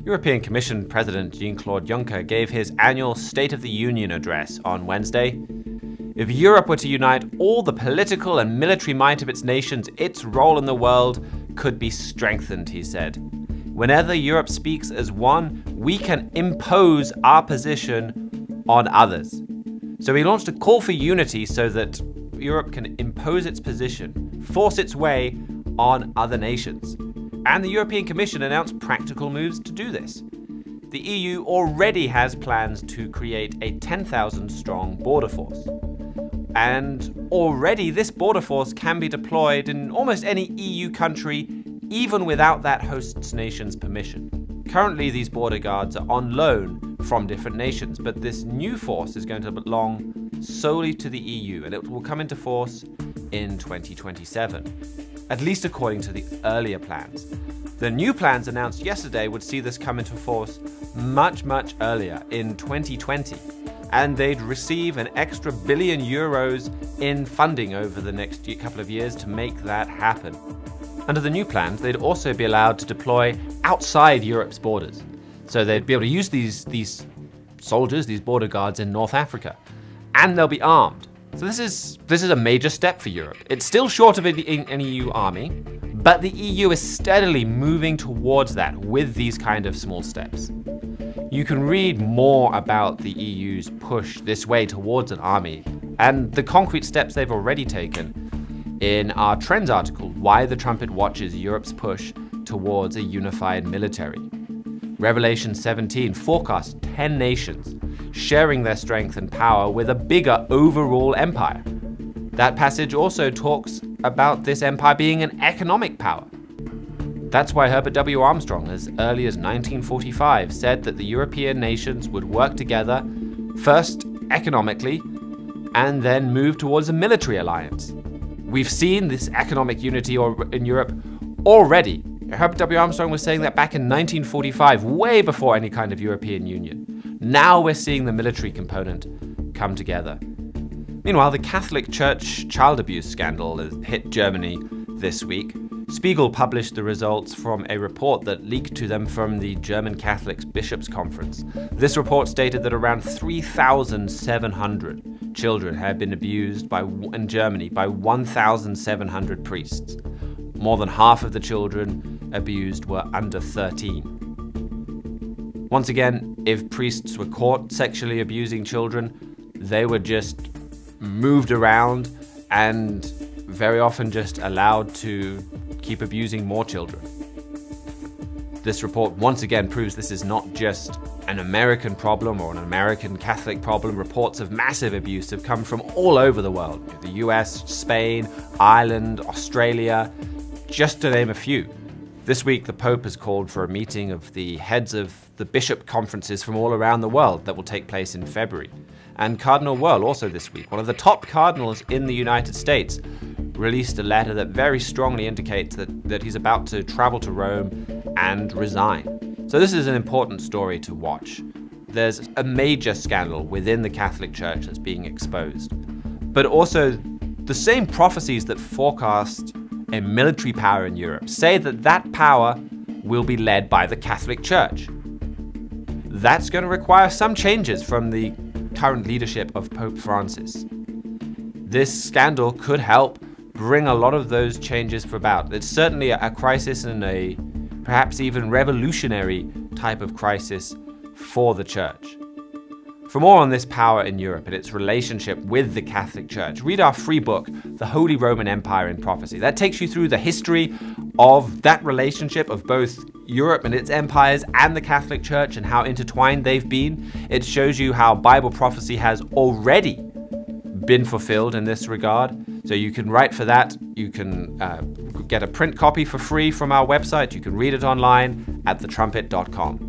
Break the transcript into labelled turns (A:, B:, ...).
A: European Commission President Jean-Claude Juncker gave his annual State of the Union address on Wednesday. If Europe were to unite all the political and military might of its nations, its role in the world could be strengthened, he said. Whenever Europe speaks as one, we can impose our position on others. So he launched a call for unity so that Europe can impose its position, force its way on other nations. And the European Commission announced practical moves to do this. The EU already has plans to create a 10,000-strong border force. And already this border force can be deployed in almost any EU country, even without that host nation's permission. Currently, these border guards are on loan from different nations, but this new force is going to belong solely to the EU, and it will come into force in 2027, at least according to the earlier plans. The new plans announced yesterday would see this come into force much earlier, in 2020, and they'd receive an extra €1 billion in funding over the next couple of years to make that happen. Under the new plans, they'd also be allowed to deploy outside Europe's borders. So they'd be able to use these soldiers, these border guards in North Africa, and they'll be armed. So this is a major step for Europe. It's still short of an EU army, but the EU is steadily moving towards that with these kind of small steps. You can read more about the EU's push this way towards an army and the concrete steps they've already taken in our Trends article, Why the Trumpet Watches Europe's Push Towards a Unified Military. Revelation 17 forecasts 10 nations sharing their strength and power with a bigger overall empire. That passage also talks about this empire being an economic power. That's why Herbert W. Armstrong, as early as 1945, said that the European nations would work together, first economically, and then move towards a military alliance. We've seen this economic unity in Europe already. Herbert W. Armstrong was saying that back in 1945, way before any kind of European Union. Now we're seeing the military component come together. Meanwhile, the Catholic Church child abuse scandal has hit Germany this week. Spiegel published the results from a report that leaked to them from the German Catholic Bishops' Conference. This report stated that around 3,700 children had been abused in Germany by 1,700 priests. More than half of the children abused were under 13. Once again, if priests were caught sexually abusing children, they were just moved around and very often just allowed to keep abusing more children. This report once again proves this is not just an American problem or an American Catholic problem. Reports of massive abuse have come from all over the world. The US, Spain, Ireland, Australia, just to name a few. This week, the Pope has called for a meeting of the heads of the bishop conferences from all around the world that will take place in February. And Cardinal Wuerl, also this week, one of the top cardinals in the United States, released a letter that very strongly indicates that he's about to travel to Rome and resign. So this is an important story to watch. There's a major scandal within the Catholic Church that's being exposed. But also, the same prophecies that forecast a military power in Europe say that that power will be led by the Catholic Church. That's going to require some changes from the current leadership of Pope Francis. This scandal could help bring a lot of those changes about. It's certainly a crisis and a perhaps even revolutionary type of crisis for the Church. For more on this power in Europe and its relationship with the Catholic Church, read our free book, The Holy Roman Empire in Prophecy. That takes you through the history of that relationship of both Europe and its empires and the Catholic Church and how intertwined they've been. It shows you how Bible prophecy has already been fulfilled in this regard. So you can write for that. You can get a print copy for free from our website. You can read it online at thetrumpet.com.